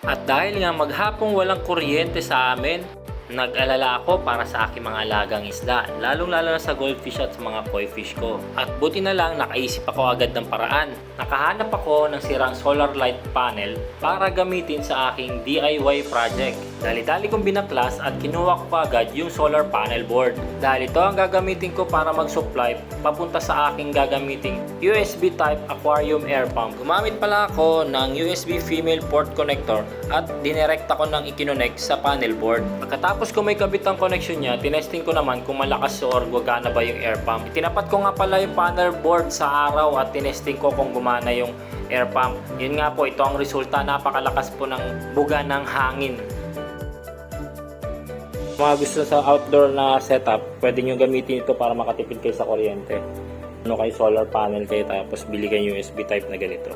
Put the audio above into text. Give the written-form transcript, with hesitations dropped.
At dahil nga maghapong walang kuryente sa amin, nag-alala ako para sa aking mga alagang isda, lalong-lalo na sa goldfish at sa mga koi fish ko. At buti na lang nakaisip ako agad ng paraan. Nakahanap ako ng sirang solar light panel para gamitin sa aking DIY project. Dali-dali kong binaklas at kinuha ko agad yung solar panel board. Dahil ito ang gagamitin ko para mag-supply papunta sa aking gagamiting USB type aquarium air pump. Gumamit pala ako ng USB female port connector at dinirekta ko ng ikinonect sa panel board. Pagkatapos ko may kabit ang connection niya, tinesting ko naman kung malakas or gumana ba yung air pump. Itinapat ko nga pala yung panel board sa araw at tinesting ko kung gumana yung air pump. Yun nga po, ito ang resulta. Napakalakas po ng buga ng hangin. Mga gusto sa outdoor na setup, pwede nyo gamitin ito para makatipid kayo sa kuryente. Ano kayo, solar panel kayo tapos bili kayo USB type na ganito.